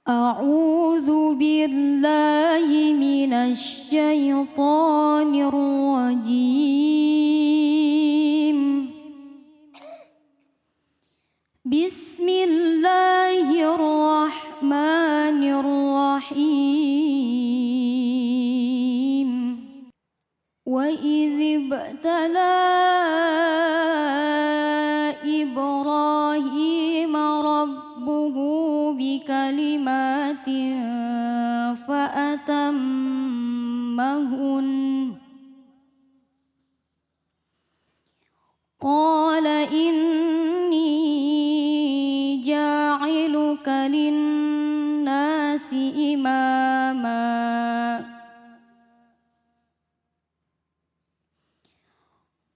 أعوذ بالله من الشيطان الرجيم. بسم الله الرحمن الرحيم. وإذ ابتلى إبراهيم ربه بكلمات فأتمهن قال إني جاعلك للناس إماما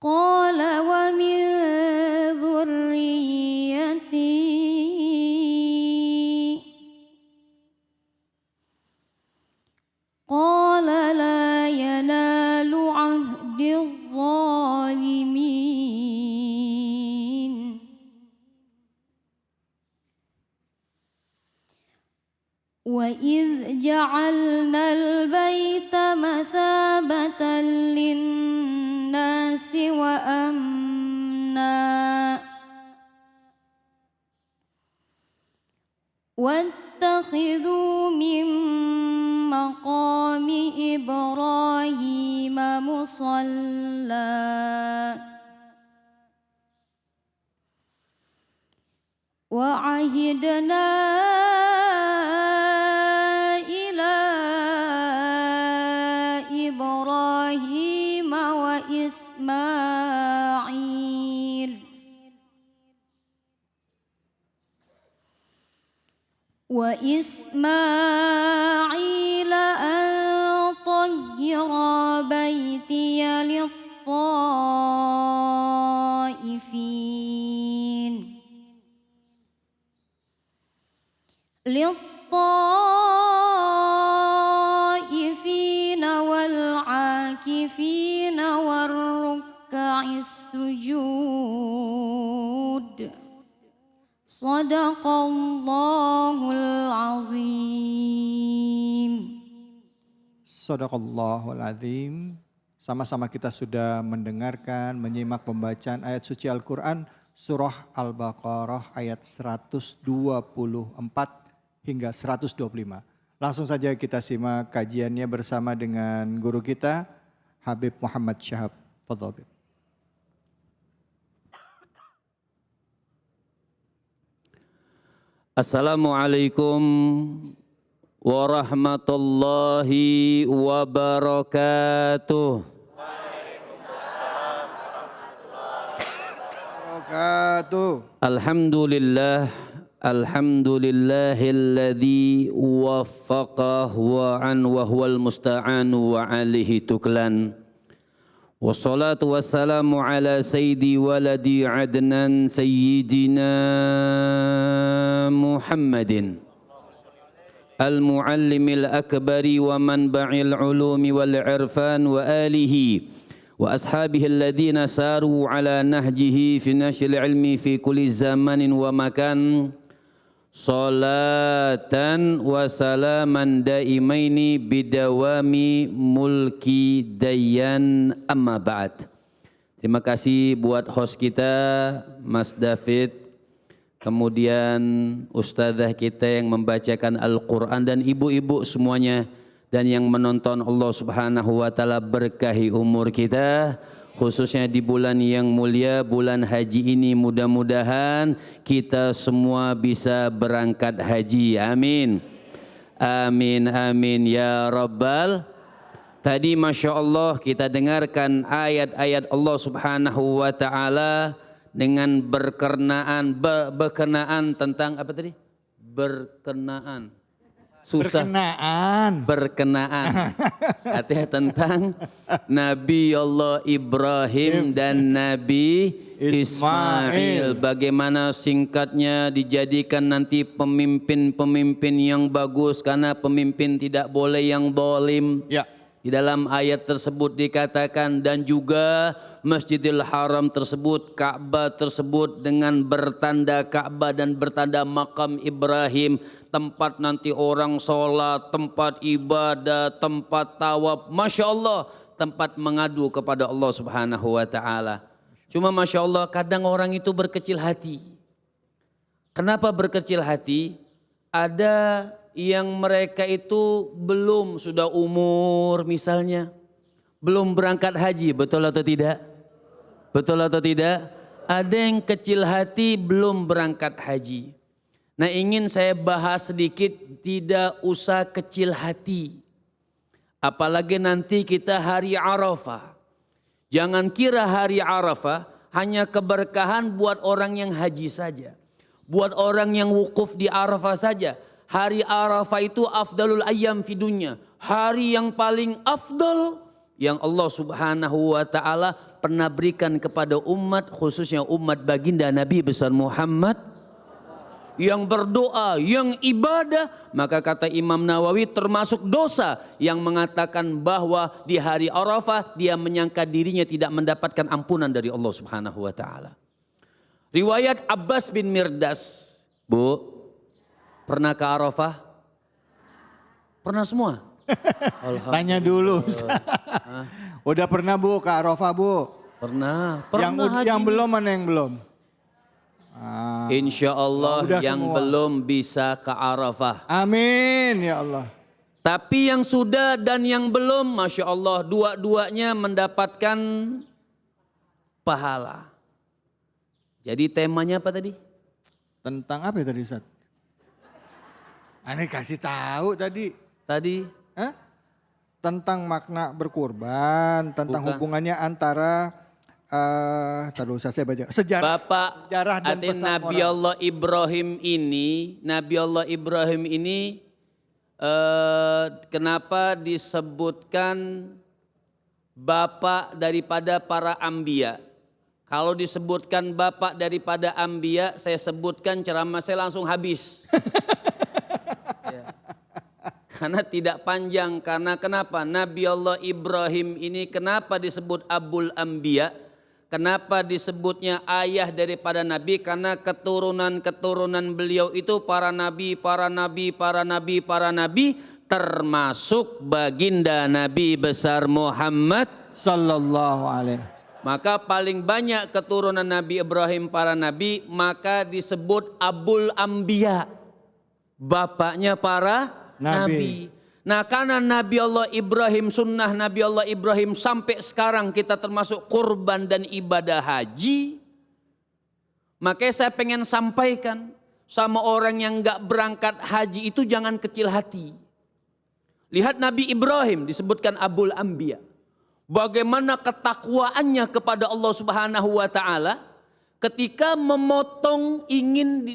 قال ومن ذريتي قال لا ينال عهد الظالمين. وإذ جعلنا البيت مثابة للناس وأمنا واتخذوا من مقام إبراهيم مصلى وعهدنا إلى إبراهيم وإسماعيل أن طهر بيتي للطائفين والعاكفين والركع السجود. Sadaqallahul azim. Sadaqallahul azim. Sama-sama kita sudah mendengarkan, menyimak pembacaan ayat suci Al-Quran surah Al-Baqarah ayat 124 hingga 125. Langsung saja kita simak kajiannya bersama dengan guru kita Habib Muhammad Syahab. Fadhil. Assalamualaikum warahmatullahi wabarakatuh. Waalaikumsalam warahmatullahi wabarakatuh. Alhamdulillahilladzi waffaqa wa huwal musta'anu wa alihi tuklan. Wassalatu wassalamu ala sayyidi waladi adnan sayyidina Muhammadin al-muallimil akbari wa manba'il ulumi wal irfan wa alihi wa ashabihi alladhina saru ala nahjihi fi nashril ilmi fi kulli zamanin wa makan. Salatan wa salaman daimaini bidawami mulki dayan amma ba'd. Terima kasih buat host kita Mas David, kemudian ustadzah kita yang membacakan Al-Quran dan ibu-ibu semuanya, dan yang menonton. Allah Subhanahu wa Ta'ala berkahi umur kita, khususnya di bulan yang mulia, bulan haji ini. Mudah-mudahan kita semua bisa berangkat haji. Amin. Amin, amin ya Rabbal. Tadi Masya Allah kita dengarkan ayat-ayat Allah Subhanahu wa Ta'ala dengan berkenaan tentang apa tadi? Berkenaan. Susah. Berkenaan. Artinya tentang Nabi Allah Ibrahim dan Nabi Ismail. Bagaimana singkatnya dijadikan nanti pemimpin-pemimpin yang bagus, karena pemimpin tidak boleh yang zalim. Ya. Di dalam ayat tersebut dikatakan dan juga Masjidil Haram tersebut, Ka'bah tersebut dengan bertanda Ka'bah dan bertanda makam Ibrahim, tempat nanti orang sholat, tempat ibadah, tempat tawaf, Masya Allah, tempat mengadu kepada Allah Subhanahu wa ta'ala. Cuma Masya Allah kadang orang itu berkecil hati. Kenapa berkecil hati? Ada yang mereka itu belum sudah umur misalnya, belum berangkat haji, betul atau tidak? Betul atau tidak? Ada yang kecil hati belum berangkat haji. Nah ingin saya bahas sedikit, tidak usah kecil hati. Apalagi nanti kita hari Arafah. Jangan kira hari Arafah hanya keberkahan buat orang yang haji saja. Buat orang yang wukuf di Arafah saja. Hari Arafah itu afdalul ayyam fi dunya. Hari yang paling afdal yang Allah Subhanahu wa ta'ala pernah berikan kepada umat, khususnya umat baginda Nabi besar Muhammad. Yang berdoa, yang ibadah. Maka kata Imam Nawawi termasuk dosa yang mengatakan bahwa di hari Arafah dia menyangka dirinya tidak mendapatkan ampunan dari Allah Subhanahu wa ta'ala. Riwayat Abbas bin Mirdas. Bu, pernah ke Arafah? Pernah semua? Tanya dulu. Udah pernah Bu ke Arafah Bu? Pernah. Yang belum mana yang belum? Insya Allah yang semua. belum bisa ke Arafah. Amin ya Allah. Tapi yang sudah dan yang belum, Masya Allah, dua-duanya mendapatkan pahala. Jadi temanya apa tadi? Tentang apa ya tadi Ustaz? Aneh kasih tahu tadi. Tadi? Hah? Tentang makna berkurban, tentang Bukan. hubungannya antara taruh saya baca sejarah. Bapak Sejarah dan arti pesan Nabi moral. Allah Ibrahim ini kenapa disebutkan bapak daripada para anbiya? Kalau disebutkan bapak daripada anbiya, saya sebutkan ceramah saya langsung habis. Ya. Karena tidak panjang, karena kenapa? Nabi Allah Ibrahim ini kenapa disebut Abul Anbiya? Kenapa disebutnya ayah daripada nabi? Karena keturunan-keturunan beliau itu para nabi, termasuk baginda Nabi besar Muhammad Sallallahu alaihi. Maka paling banyak keturunan Nabi Ibrahim para nabi, maka disebut Abul Anbiya, bapaknya para nabi. Nah karena Nabi Allah Ibrahim, sunnah Nabi Allah Ibrahim sampai sekarang kita termasuk kurban dan ibadah haji, makanya saya pengen sampaikan sama orang yang gak berangkat haji itu jangan kecil hati. Lihat Nabi Ibrahim disebutkan Abul Anbiya. Bagaimana ketakwaannya kepada Allah Subhanahu wa ta'ala ketika memotong,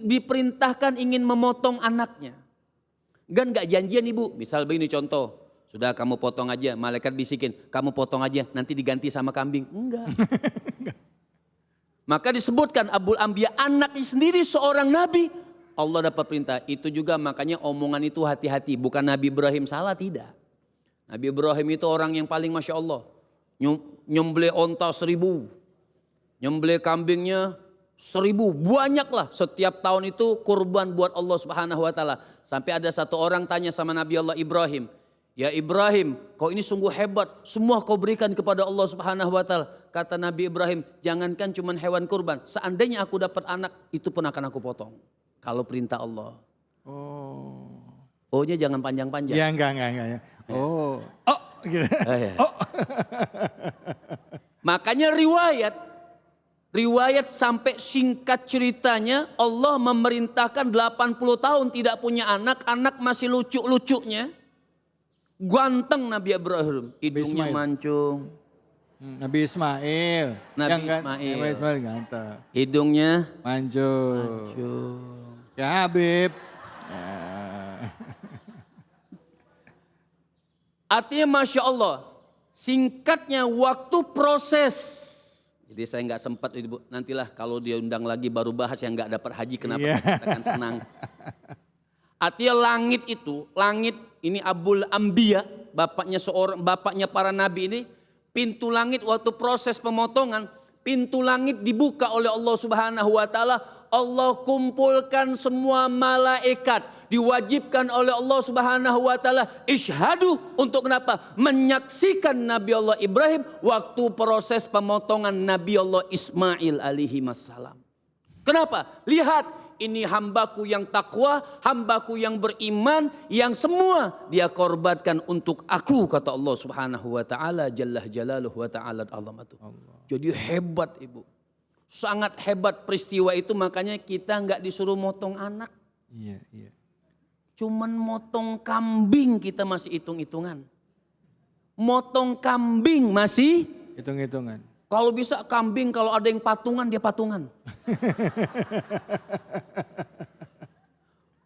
diperintahkan ingin memotong anaknya. Kan gak janjian ibu, misal begini contoh, sudah kamu potong aja, malaikat bisikin, kamu potong aja nanti diganti sama kambing. Enggak. Maka disebutkan Abul Anbiya, anaknya sendiri seorang nabi, Allah dapat perintah. Itu juga makanya omongan itu hati-hati, bukan Nabi Ibrahim salah, tidak. Nabi Ibrahim itu orang yang paling Masya Allah. Nyembelih onta 1000, nyembelih kambingnya 1000, banyaklah setiap tahun itu kurban buat Allah Subhanahu wa ta'ala. Sampai ada satu orang tanya sama Nabi Allah Ibrahim, ya Ibrahim, kau ini sungguh hebat, semua kau berikan kepada Allah Subhanahu wa ta'ala. Kata Nabi Ibrahim, jangankan cuma hewan kurban, seandainya aku dapat anak, itu pun akan aku potong. Kalau perintah Allah. Oh-nya jangan panjang-panjang. Ya enggak. Oh. Oh gitu. Ya. Oh. Makanya riwayat sampai singkat ceritanya Allah memerintahkan 80 tahun tidak punya anak masih lucu-lucunya. Ganteng Nabi Ibrahim, hidungnya mancung. Nabi Ismail. Nabi Ismail ganteng. Hidungnya mancung. Ya Habib. Ya. Artinya Masya Allah, singkatnya waktu proses. Jadi saya nggak sempat, Ibu, nantilah kalau dia undang lagi baru bahas yang nggak dapat haji kenapa saya katakan senang. Artinya langit ini Abul Anbiya, bapaknya para nabi ini, pintu langit waktu proses pemotongan, pintu langit dibuka oleh Allah Subhanahu wa taala. Allah kumpulkan semua malaikat, diwajibkan oleh Allah Subhanahu wa taala isyhadu untuk kenapa? Menyaksikan Nabi Allah Ibrahim waktu proses pemotongan Nabi Allah Ismail alaihi wassalam. Kenapa? Lihat, ini hambaku yang takwa, hambaku yang beriman, yang semua dia korbankan untuk aku, kata Allah Subhanahu wa taala jalla jalaluhu wa ta'ala azamatuh. Jadi hebat Ibu. Sangat hebat peristiwa itu, makanya kita nggak disuruh motong anak. Iya, iya. Cuman motong kambing kita masih hitung-hitungan. Motong kambing masih Hitung-hitungan. kalau bisa kambing, kalau ada yang patungan dia patungan.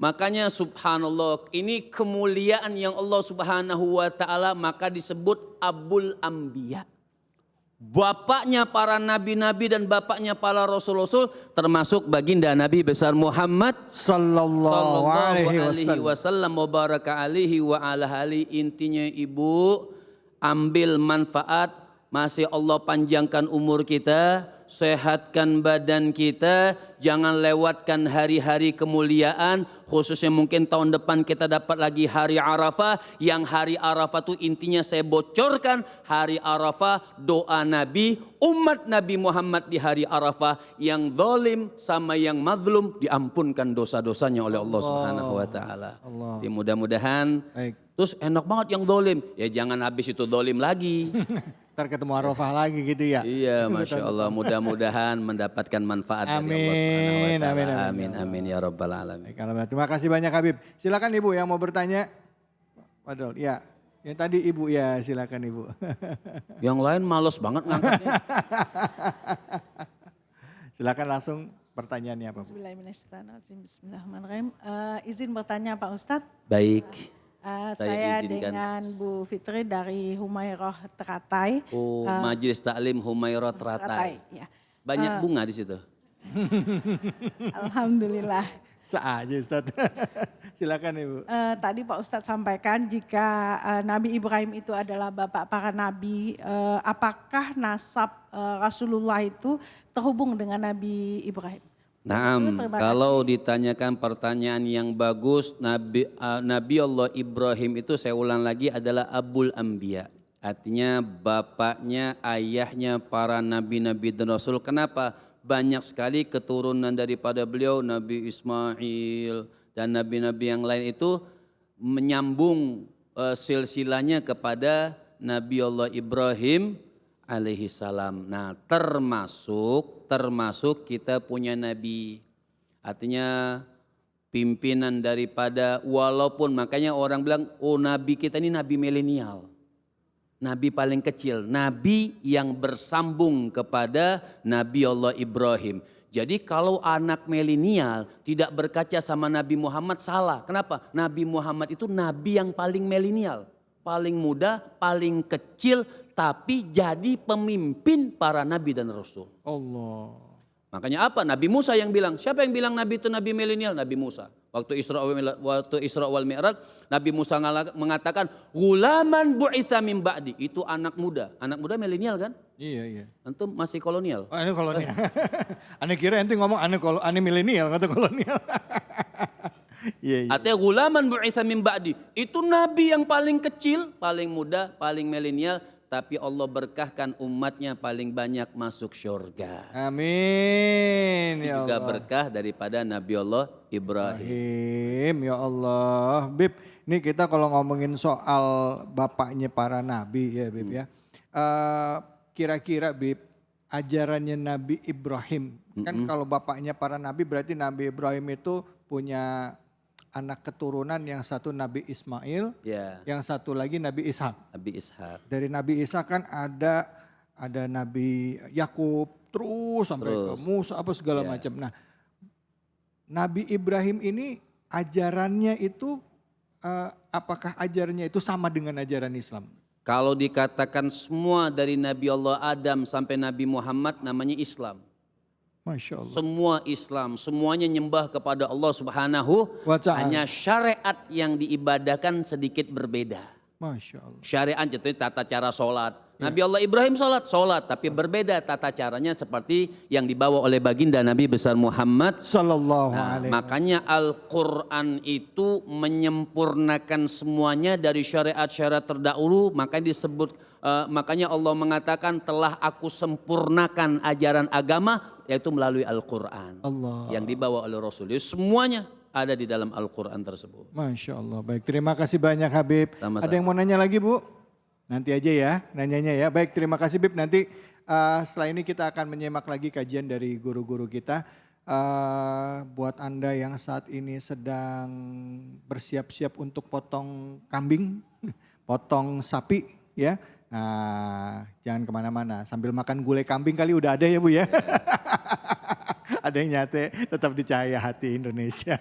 Makanya subhanallah, ini kemuliaan yang Allah Subhanahu wa taala, maka disebut Abul Anbiya. Bapaknya para nabi-nabi dan bapaknya para rasul-rasul, termasuk baginda Nabi besar Muhammad Sallallahu alaihi wasallam wa baraka alaihi wa ala ali. Intinya Ibu, ambil manfaat, masih Allah panjangkan umur kita, sehatkan badan kita, jangan lewatkan hari-hari kemuliaan, khususnya mungkin tahun depan kita dapat lagi hari Arafah, yang hari Arafah itu intinya saya bocorkan, hari Arafah doa Nabi, umat Nabi Muhammad di hari Arafah, yang zalim sama yang mazlum diampunkan dosa-dosanya oleh Allah Subhanahu wa taala. Jadi mudah-mudahan. Baik. Terus enak banget yang zalim, ya jangan habis itu zalim lagi. Ntar ketemu Arafah lagi gitu ya. Iya, Masya Allah, mudah-mudahan mendapatkan manfaat dari Allah Subhanahu wa taala. Amin, amin ya rabbal alamin. Baik, terima kasih banyak Habib. Silakan Ibu yang mau bertanya. Padahal ya, yang tadi Ibu ya, silakan Ibu. Yang lain males banget ngangkatnya. Silakan langsung pertanyaannya apa Bu? Bismillahirrahmanirrahim. Izin bertanya Pak Ustadz. Baik. Saya izinkan. dengan Bu Fitri dari Humairah Teratai. Oh, Majelis Taklim Humairah Teratai. Ya. Banyak bunga di situ. Alhamdulillah. Saja Ustaz. Silakan Ibu. Tadi Pak Ustadz sampaikan jika Nabi Ibrahim itu adalah bapak para nabi, apakah nasab Rasulullah itu terhubung dengan Nabi Ibrahim? Naam, Terima kalau ditanyakan pertanyaan yang bagus, Nabi Allah Ibrahim itu saya ulang lagi adalah Abul Anbiya. Artinya bapaknya, ayahnya para nabi-nabi dan rasul. Kenapa? Banyak sekali keturunan daripada beliau, Nabi Ismail dan nabi-nabi yang lain itu menyambung silsilahnya kepada Nabi Allah Ibrahim alaihi salam. Nah, termasuk kita punya nabi. Artinya pimpinan daripada, walaupun makanya orang bilang, oh nabi kita ini nabi milenial. Nabi paling kecil, nabi yang bersambung kepada Nabi Allah Ibrahim. Jadi kalau anak milenial tidak berkaca sama Nabi Muhammad salah. Kenapa? Nabi Muhammad itu nabi yang paling milenial. Paling muda, paling kecil, tapi jadi pemimpin para nabi dan rasul. Allah. Makanya apa? Nabi Musa yang bilang. Siapa yang bilang nabi itu nabi milenial? Nabi Musa. Waktu Isra wal Mi'raj, Nabi Musa mengatakan, "Ghulaman bu'itsa min ba'di." Itu anak muda. Anak muda milenial kan? Iya, iya. Antum masih kolonial. Oh, ini kolonial. Aneh kira ente ngomong aneh milenial, kata kolonial. Iya, iya. Artinya ghulaman bu'itsa min ba'di. Itu nabi yang paling kecil, paling muda, paling milenial. Tapi Allah berkahkan umatnya paling banyak masuk syurga. Amin. Ini Ya juga Allah. berkah daripada Nabi Allah Ibrahim. Ya Allah. Bib, ini kita kalau ngomongin soal bapaknya para nabi ya Bib ya. Kira-kira Bib, ajarannya Nabi Ibrahim. Kan kalau bapaknya para nabi berarti Nabi Ibrahim itu punya anak keturunan, yang satu Nabi Ismail, Ya, yang satu lagi Nabi Ishak. Nabi Ishak. Dari Nabi Ishak kan ada Nabi Yakub terus sampai ke Musa apa segala macam. Nah, Nabi Ibrahim ini ajarannya itu apakah ajarannya itu sama dengan ajaran Islam? Kalau dikatakan semua dari Nabi Allah Adam sampai Nabi Muhammad namanya Islam. Masya Allah. Semua Islam, semuanya nyembah kepada Allah Subhanahu Wa ta'ala. hanya syariat yang diibadahkan sedikit berbeda. Masya Allah. Syariat itu tata cara sholat. Nabi Allah Ibrahim sholat. Tapi berbeda tata caranya seperti yang dibawa oleh baginda Nabi besar Muhammad. Sallallahu Nah, alaihi makanya Al-Quran itu menyempurnakan semuanya dari syariat-syariat terdahulu. Makanya Allah mengatakan telah aku sempurnakan ajaran agama yaitu melalui Al-Quran. Allah. Yang dibawa oleh Rasul. Jadi semuanya ada di dalam Al-Quran tersebut. Masya Allah. Baik, terima kasih banyak Habib. Sama-sama. Ada yang mau nanya lagi Bu? Nanti aja ya nanyanya ya. Baik, terima kasih Bib. Nanti setelah ini kita akan menyimak lagi kajian dari guru-guru kita. Buat Anda yang saat ini sedang bersiap-siap untuk potong kambing, potong sapi ya. Nah, jangan kemana-mana. Sambil makan gulai kambing kali udah ada ya Bu ya. Ada yang nyate, tetap di Cahaya Hati Indonesia.